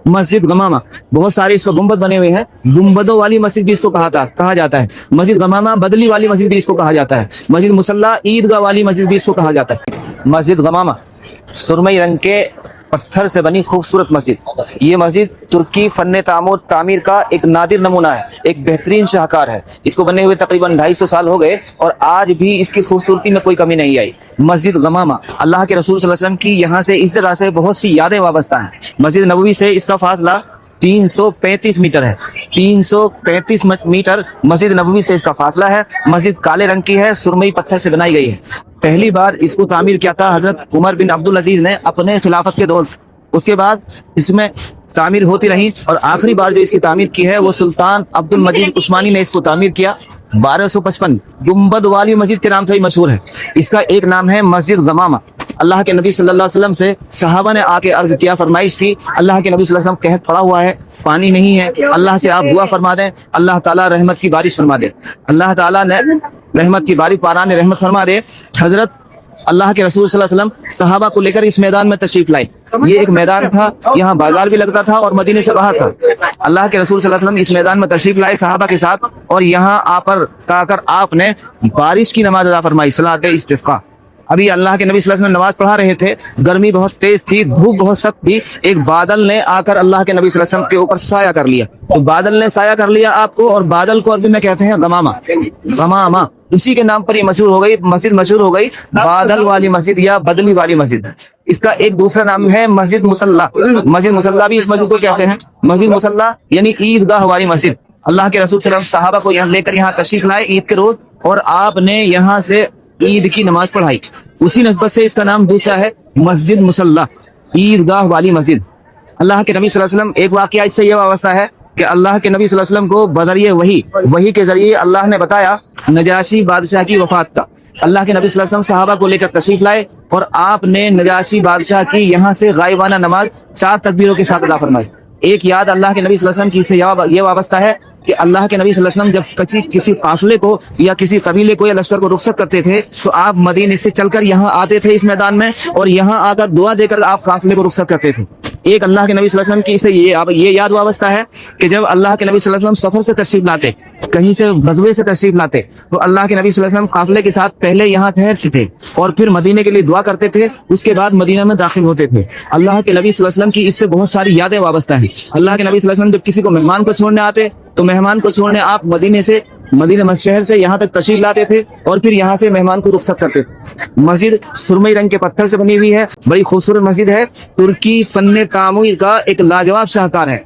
مسجد غمامہ، بہت سارے اس کو گنبد بنے ہوئے ہیں، گنبدوں والی مسجد بھی اس کو کہا جاتا ہے۔ مسجد غمامہ بدلی والی مسجد بھی اس کو کہا جاتا ہے۔ مسجد مصلی عیدگاہ والی مسجد بھی اس کو کہا جاتا ہے۔ مسجد غمامہ سرمئی رنگ کے پتھر سے بنی خوبصورت مسجد، یہ مسجد ترکی فن تعمیر کا ایک نادر نمونہ ہے، ایک بہترین شاہکار ہے۔ اس کو بنے ہوئے تقریباً 250 سال ہو گئے اور آج بھی اس کی خوبصورتی میں کوئی کمی نہیں آئی۔ مسجد غمامہ، اللہ کے رسول صلی اللہ علیہ وسلم کی یہاں سے اس جگہ سے بہت سی یادیں وابستہ ہیں۔ مسجد نبوی سے اس کا فاصلہ 335 میٹر ہے، 335 میٹر مسجد نبوی سے اس کا فاصلہ ہے۔ مسجد کالے رنگ کی ہے، سرمئی پتھر سے بنائی گئی ہے۔ پہلی بار اس کو تعمیر کیا تھا حضرت عمر بن عبدالعزیز نے اپنے خلافت کے دور، اس کے بعد اس میں تعمیر ہوتی رہی اور آخری بار جو اس کی تعمیر کی ہے وہ سلطان عبد المجید عثمانی نے اس کو تعمیر کیا 1255۔ گنبد والی مسجد کے نام سے ہی مشہور ہے۔ اس کا ایک نام ہے مسجد غمامہ۔ اللہ کے نبی صلی اللہ علیہ وسلم سے صحابہ نے آ کے عرض کیا، فرمائش کی، اللہ کے نبی صلی اللہ علیہ وسلم قحط پڑا ہوا ہے، پانی نہیں ہے، اللہ سے آپ دعا فرما دیں، اللہ تعالیٰ رحمت کی بارش فرما دے، اللہ تعالیٰ نے رحمت کی بارش، پاران رحمت فرما دے۔ حضرت اللہ کے رسول صلی اللہ علیہ وسلم صحابہ کو لے کر اس میدان میں تشریف لائے۔ یہ ایک میدان تھا، یہاں بازار بھی لگتا تھا اور مدینے سے باہر تھا۔ اللہ کے رسول صلی اللہ علیہ وسلم اس میدان میں تشریف لائے صحابہ کے ساتھ، اور یہاں آ کر آپ نے بارش کی نماز ادا فرمائی، صلاۃ استسقاء۔ ابھی اللہ کے نبی صلی اللہ علیہ وسلم نماز پڑھا رہے تھے، گرمی بہت تیز تھی، دھوپ بہت سخت تھی، ایک بادل نے آ کر اللہ کے نبی صلی اللہ علیہ وسلم کے اوپر سایہ کر لیا۔ تو بادل نے سایہ کر لیا آپ کو، اور بادل کو عربی میں کہتے ہیں غمامہ، غمامہ، اسی کے نام پر یہ مشہور ہو گئی، مسجد مشہور ہو گئی، بادل والی مسجد یا بدلی والی مسجد۔ اس کا ایک دوسرا نام ہے مسجد مصلی۔ مسجد مصلی بھی اس مسجد کو کہتے ہیں، مسجد مصلی یعنی عیدگاہ والی مسجد۔ اللہ کے رسول صلی اللہ علیہ وسلم صحابہ کو یہاں لے کر یہاں تشریف لائے عید کے روز، اور آپ نے یہاں سے عید کی نماز پڑھائی۔ اسی نسبت سے اس کا نام دوسرا ہے مسجد مصلی، عیدگاہ والی مسجد۔ اللہ کے نبی صلی اللہ علیہ وسلم، ایک واقعہ اس سے یہ وابستہ ہے کہ اللہ کے نبی صلی اللہ علیہ وسلم کو بذریعہ وحی کے ذریعے اللہ نے بتایا نجاشی بادشاہ کی وفات کا۔ اللہ کے نبی صلی اللہ علیہ وسلم صحابہ کو لے کر تشریف لائے اور آپ نے نجاشی بادشاہ کی یہاں سے غائبانہ نماز 4 تکبیروں کے ساتھ ادا فرمائی۔ ایک یاد اللہ کے نبی صلی اللہ علیہ وسلم کی سے یہ وابستہ ہے کہ اللہ کے نبی صلی اللہ علیہ وسلم جب کسی قافلے کو یا کسی قبیلے کو یا لشکر کو رخصت کرتے تھے تو آپ مدینے سے چل کر یہاں آتے تھے اس میدان میں، اور یہاں آ کر دعا دے کر آپ قافلے کو رخصت کرتے تھے۔ ایک اللہ کے نبی صلی اللہ علیہ وسلم کی سے یہ یاد وابستہ ہے کہ جب اللہ کے نبی صلی اللہ علیہ وسلم سفر سے تشریف لاتے، کہیں سے غزوے سے تشریف لاتے، تو اللہ کے نبی صلی اللہ علیہ وسلم قافلے کے ساتھ پہلے یہاں ٹھہرتے تھے اور پھر مدینے کے لیے دعا کرتے تھے، اس کے بعد مدینہ میں داخل ہوتے تھے۔ اللہ کے نبی صلی اللہ علیہ وسلم کی اس سے بہت ساری یادیں وابستہ ہیں۔ اللہ کے نبی صلی اللہ علیہ وسلم جب کسی کو مہمان کو چھوڑنے آتے تو مہمان کو چھوڑنے آپ مدینہ شہر سے یہاں تک تشریف لاتے تھے اور پھر یہاں سے مہمان کو رخصت کرتے تھے۔ مسجد سرمئی رنگ کے پتھر سے بنی ہوئی ہے، بڑی خوبصورت مسجد ہے، ترکی فن تعمیر کا ایک لاجواب شاہکار ہے۔